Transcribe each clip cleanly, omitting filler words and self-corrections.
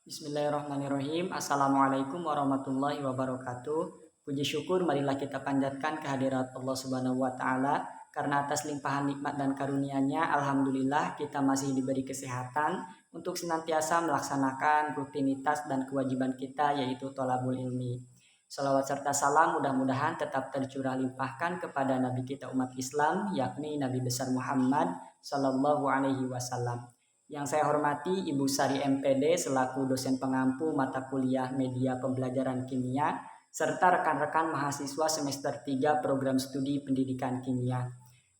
Bismillahirrahmanirrahim. Assalamualaikum warahmatullahi wabarakatuh. Puji syukur marilah kita panjatkan kehadirat Allah Subhanahu wa taala karena atas limpahan nikmat dan karunia-Nya alhamdulillah kita masih diberi kesehatan untuk senantiasa melaksanakan rutinitas dan kewajiban kita yaitu thalabul ilmi. Salawat serta salam mudah-mudahan tetap tercurah limpahkan kepada nabi kita umat Islam yakni Nabi besar Muhammad sallallahu alaihi wasallam. Yang saya hormati Ibu Sari MPD selaku dosen pengampu mata kuliah Media Pembelajaran Kimia serta rekan-rekan mahasiswa semester 3 program studi pendidikan kimia.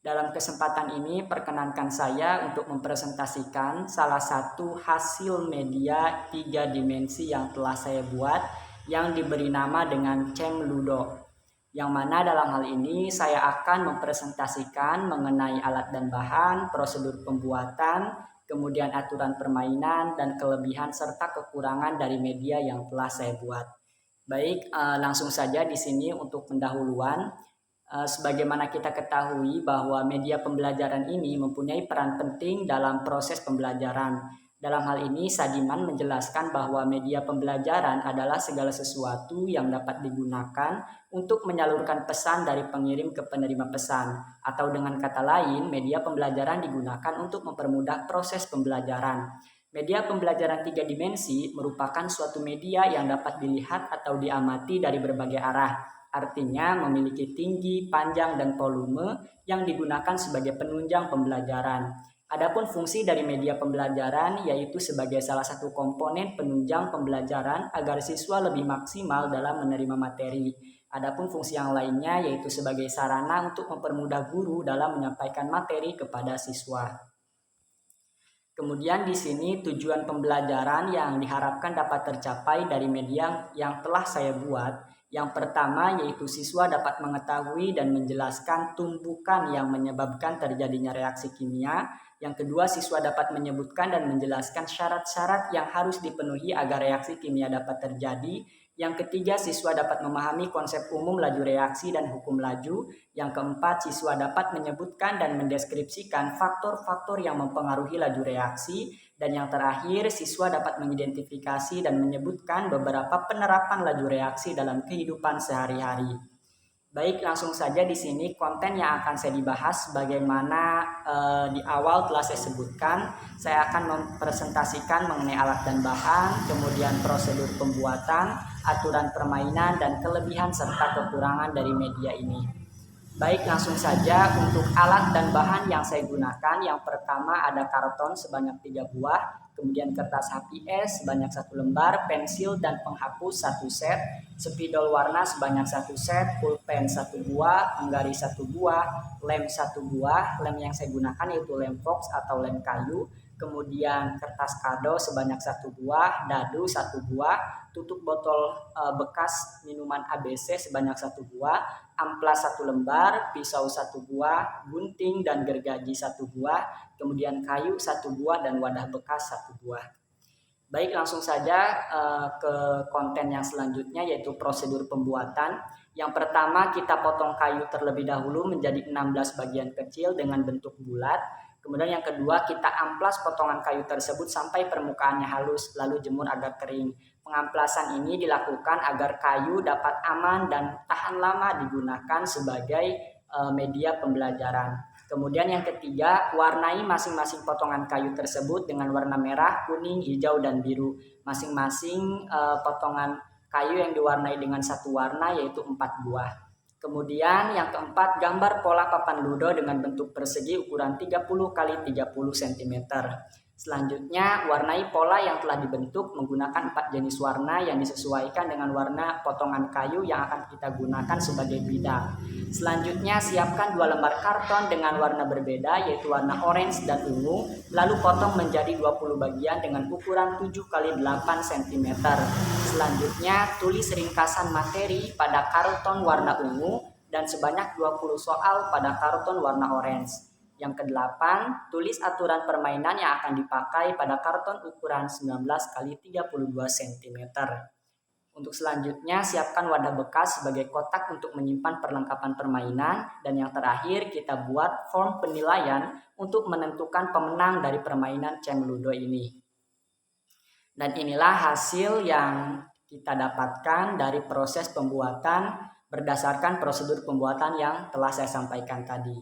Dalam kesempatan ini perkenankan saya untuk mempresentasikan salah satu hasil media 3 dimensi yang telah saya buat yang diberi nama dengan Chem Ludo. Yang mana dalam hal ini saya akan mempresentasikan mengenai alat dan bahan, prosedur pembuatan, kemudian aturan permainan dan kelebihan serta kekurangan dari media yang telah saya buat. Baik, langsung saja di sini untuk pendahuluan. Sebagaimana kita ketahui bahwa media pembelajaran ini mempunyai peran penting dalam proses pembelajaran. Dalam hal ini, Sadiman menjelaskan bahwa media pembelajaran adalah segala sesuatu yang dapat digunakan untuk menyalurkan pesan dari pengirim ke penerima pesan. Atau dengan kata lain, media pembelajaran digunakan untuk mempermudah proses pembelajaran. Media pembelajaran 3 dimensi merupakan suatu media yang dapat dilihat atau diamati dari berbagai arah. Artinya memiliki tinggi, panjang, dan volume yang digunakan sebagai penunjang pembelajaran. Adapun fungsi dari media pembelajaran yaitu sebagai salah satu komponen penunjang pembelajaran agar siswa lebih maksimal dalam menerima materi. Adapun fungsi yang lainnya yaitu sebagai sarana untuk mempermudah guru dalam menyampaikan materi kepada siswa. Kemudian di sini tujuan pembelajaran yang diharapkan dapat tercapai dari media yang telah saya buat. Yang pertama yaitu siswa dapat mengetahui dan menjelaskan tumbukan yang menyebabkan terjadinya reaksi kimia. Yang kedua, siswa dapat menyebutkan dan menjelaskan syarat-syarat yang harus dipenuhi agar reaksi kimia dapat terjadi. Yang ketiga, siswa dapat memahami konsep umum laju reaksi dan hukum laju. Yang keempat, siswa dapat menyebutkan dan mendeskripsikan faktor-faktor yang mempengaruhi laju reaksi. Dan yang terakhir, siswa dapat mengidentifikasi dan menyebutkan beberapa penerapan laju reaksi dalam kehidupan sehari-hari. Baik, langsung saja di sini konten yang akan saya dibahas bagaimana di awal telah saya sebutkan. Saya akan mempresentasikan mengenai alat dan bahan, kemudian prosedur pembuatan, aturan permainan, dan kelebihan serta kekurangan dari media ini. Baik, langsung saja untuk alat dan bahan yang saya gunakan. Yang pertama ada karton sebanyak 3 buah, kemudian kertas HPS sebanyak 1 lembar, pensil dan penghapus 1 set, spidol warna sebanyak 1 set, pulpen 1 buah, penggaris 1 buah, lem 1 buah. Lem yang saya gunakan yaitu lem fox atau lem kayu. Kemudian kertas kado sebanyak 1 buah, dadu 1 buah, tutup botol bekas minuman ABC sebanyak 1 buah, amplas 1 lembar, pisau 1 buah, gunting dan gergaji 1 buah, kemudian kayu 1 buah dan wadah bekas 1 buah. Baik, langsung saja ke konten yang selanjutnya yaitu prosedur pembuatan. Yang pertama kita potong kayu terlebih dahulu menjadi 16 bagian kecil dengan bentuk bulat. Kemudian yang kedua kita amplas potongan kayu tersebut sampai permukaannya halus lalu jemur agar kering. Pengamplasan ini dilakukan agar kayu dapat aman dan tahan lama digunakan sebagai media pembelajaran. Kemudian yang ketiga, warnai masing-masing potongan kayu tersebut dengan warna merah, kuning, hijau, dan biru. Masing-masing potongan kayu yang diwarnai dengan satu warna yaitu 4 buah. Kemudian yang keempat, gambar pola papan ludo dengan bentuk persegi ukuran 30 x 30 cm. Selanjutnya, warnai pola yang telah dibentuk menggunakan 4 jenis warna yang disesuaikan dengan warna potongan kayu yang akan kita gunakan sebagai bidang. Selanjutnya, siapkan 2 lembar karton dengan warna berbeda yaitu warna orange dan ungu, lalu potong menjadi 20 bagian dengan ukuran 7 x 8 cm. Selanjutnya, tulis ringkasan materi pada karton warna ungu dan sebanyak 20 soal pada karton warna orange. Yang kedelapan, tulis aturan permainan yang akan dipakai pada karton ukuran 19 x 32 cm. Untuk selanjutnya, siapkan wadah bekas sebagai kotak untuk menyimpan perlengkapan permainan. Dan yang terakhir, kita buat form penilaian untuk menentukan pemenang dari permainan Chem Ludo ini. Dan inilah hasil yang kita dapatkan dari proses pembuatan berdasarkan prosedur pembuatan yang telah saya sampaikan tadi.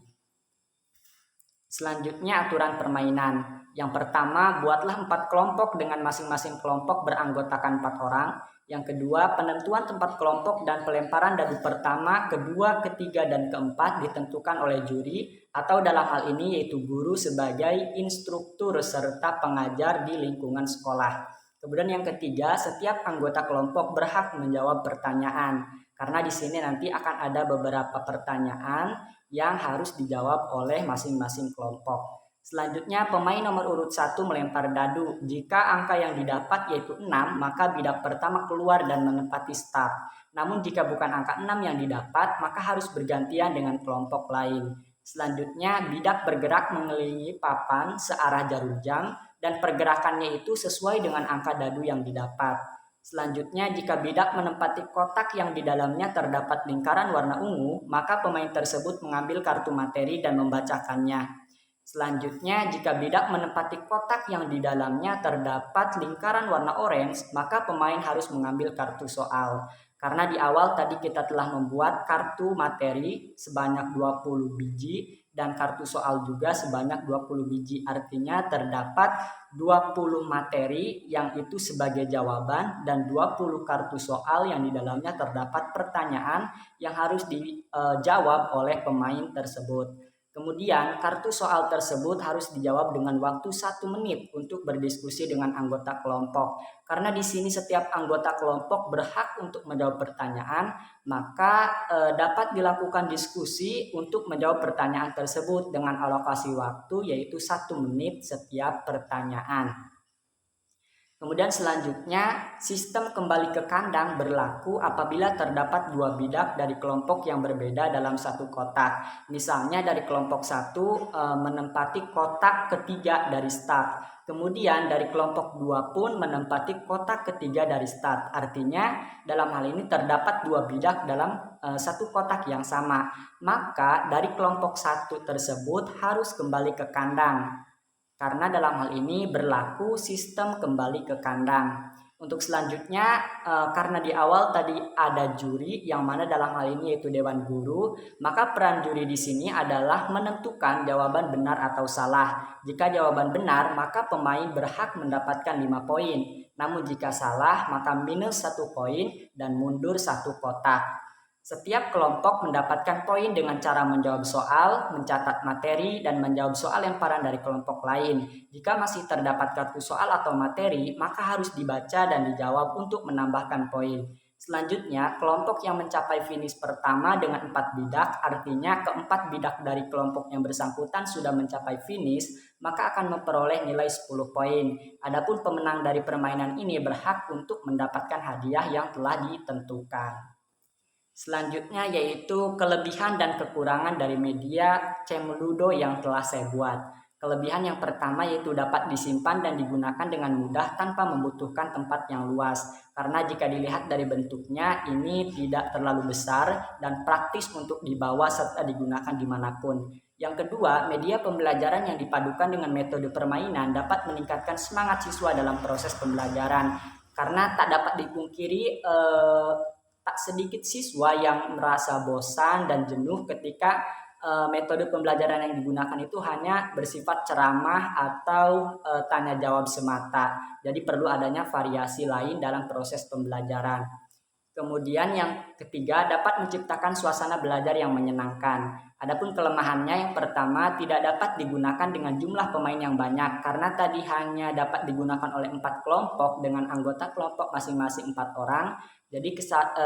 Selanjutnya aturan permainan. Yang pertama, buatlah 4 kelompok dengan masing-masing kelompok beranggotakan 4 orang. Yang kedua, penentuan tempat kelompok dan pelemparan dadu pertama, kedua, ketiga, dan keempat ditentukan oleh juri atau dalam hal ini yaitu guru sebagai instruktur serta pengajar di lingkungan sekolah. Kemudian yang ketiga, setiap anggota kelompok berhak menjawab pertanyaan. Karena di sini nanti akan ada beberapa pertanyaan yang harus dijawab oleh masing-masing kelompok. Selanjutnya, pemain nomor urut 1 melempar dadu. Jika angka yang didapat yaitu 6, maka bidak pertama keluar dan menempati start. Namun jika bukan angka 6 yang didapat, maka harus bergantian dengan kelompok lain. Selanjutnya, bidak bergerak mengelilingi papan searah jarum jam dan pergerakannya itu sesuai dengan angka dadu yang didapat. Selanjutnya, jika bidak menempati kotak yang di dalamnya terdapat lingkaran warna ungu, maka pemain tersebut mengambil kartu materi dan membacakannya. Selanjutnya, jika bidak menempati kotak yang di dalamnya terdapat lingkaran warna orange, maka pemain harus mengambil kartu soal. Karena di awal tadi kita telah membuat kartu materi sebanyak 20 biji dan kartu soal juga sebanyak 20 biji. Artinya terdapat 20 materi yang itu sebagai jawaban dan 20 kartu soal yang di dalamnya terdapat pertanyaan yang harus dijawab oleh pemain tersebut. Kemudian kartu soal tersebut harus dijawab dengan waktu 1 menit untuk berdiskusi dengan anggota kelompok. Karena di sini setiap anggota kelompok berhak untuk menjawab pertanyaan, maka dapat dilakukan diskusi untuk menjawab pertanyaan tersebut dengan alokasi waktu yaitu 1 menit setiap pertanyaan. Kemudian selanjutnya, sistem kembali ke kandang berlaku apabila terdapat 2 bidak dari kelompok yang berbeda dalam satu kotak. Misalnya dari kelompok 1 menempati kotak ketiga dari start. Kemudian dari kelompok 2 pun menempati kotak ketiga dari start. Artinya dalam hal ini terdapat 2 bidak dalam satu kotak yang sama. Maka dari kelompok 1 tersebut harus kembali ke kandang. Karena dalam hal ini berlaku sistem kembali ke kandang. Untuk selanjutnya, karena di awal tadi ada juri yang mana dalam hal ini yaitu Dewan Guru, maka peran juri di sini adalah menentukan jawaban benar atau salah. Jika jawaban benar, maka pemain berhak mendapatkan 5 poin. Namun jika salah, maka minus 1 poin dan mundur 1 kotak. Setiap kelompok mendapatkan poin dengan cara menjawab soal, mencatat materi, dan menjawab soal lemparan dari kelompok lain. Jika masih terdapat kartu soal atau materi, maka harus dibaca dan dijawab untuk menambahkan poin. Selanjutnya, kelompok yang mencapai finish pertama dengan 4 bidak, artinya keempat bidak dari kelompok yang bersangkutan sudah mencapai finish, maka akan memperoleh nilai 10 poin. Adapun pemenang dari permainan ini berhak untuk mendapatkan hadiah yang telah ditentukan. Selanjutnya yaitu kelebihan dan kekurangan dari media Cemludo yang telah saya buat. Kelebihan yang pertama yaitu dapat disimpan dan digunakan dengan mudah tanpa membutuhkan tempat yang luas. Karena jika dilihat dari bentuknya ini tidak terlalu besar dan praktis untuk dibawa serta digunakan dimanapun. Yang kedua, media pembelajaran yang dipadukan dengan metode permainan dapat meningkatkan semangat siswa dalam proses pembelajaran. Karena tak dapat dipungkiri tak sedikit siswa yang merasa bosan dan jenuh ketika metode pembelajaran yang digunakan itu hanya bersifat ceramah atau tanya jawab semata. Jadi perlu adanya variasi lain dalam proses pembelajaran. Kemudian yang ketiga, dapat menciptakan suasana belajar yang menyenangkan. Adapun kelemahannya yang pertama, tidak dapat digunakan dengan jumlah pemain yang banyak karena tadi hanya dapat digunakan oleh 4 kelompok dengan anggota kelompok masing-masing 4 orang. Jadi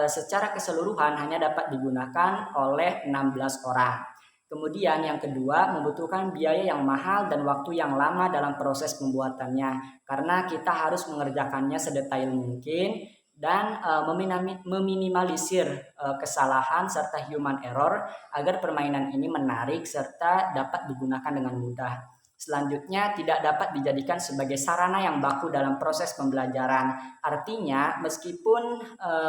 secara keseluruhan hanya dapat digunakan oleh 16 orang. Kemudian yang kedua, membutuhkan biaya yang mahal dan waktu yang lama dalam proses pembuatannya karena kita harus mengerjakannya sedetail mungkin dan meminimalisir kesalahan serta human error agar permainan ini menarik serta dapat digunakan dengan mudah. Selanjutnya, tidak dapat dijadikan sebagai sarana yang baku dalam proses pembelajaran. Artinya, meskipun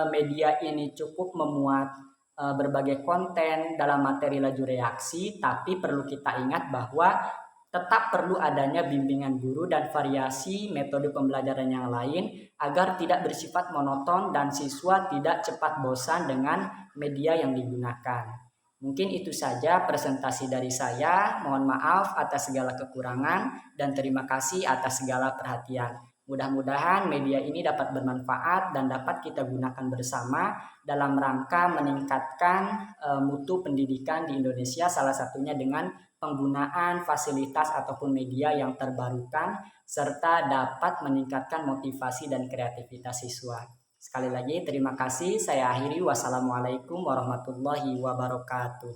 media ini cukup memuat berbagai konten dalam materi laju reaksi, tapi perlu kita ingat bahwa tetap perlu adanya bimbingan guru dan variasi metode pembelajaran yang lain agar tidak bersifat monoton dan siswa tidak cepat bosan dengan media yang digunakan. Mungkin itu saja presentasi dari saya. Mohon maaf atas segala kekurangan dan terima kasih atas segala perhatian. Mudah-mudahan media ini dapat bermanfaat dan dapat kita gunakan bersama dalam rangka meningkatkan mutu pendidikan di Indonesia, salah satunya dengan penggunaan fasilitas ataupun media yang terbarukan serta dapat meningkatkan motivasi dan kreativitas siswa. Sekali lagi terima kasih, saya akhiri. Wassalamualaikum warahmatullahi wabarakatuh.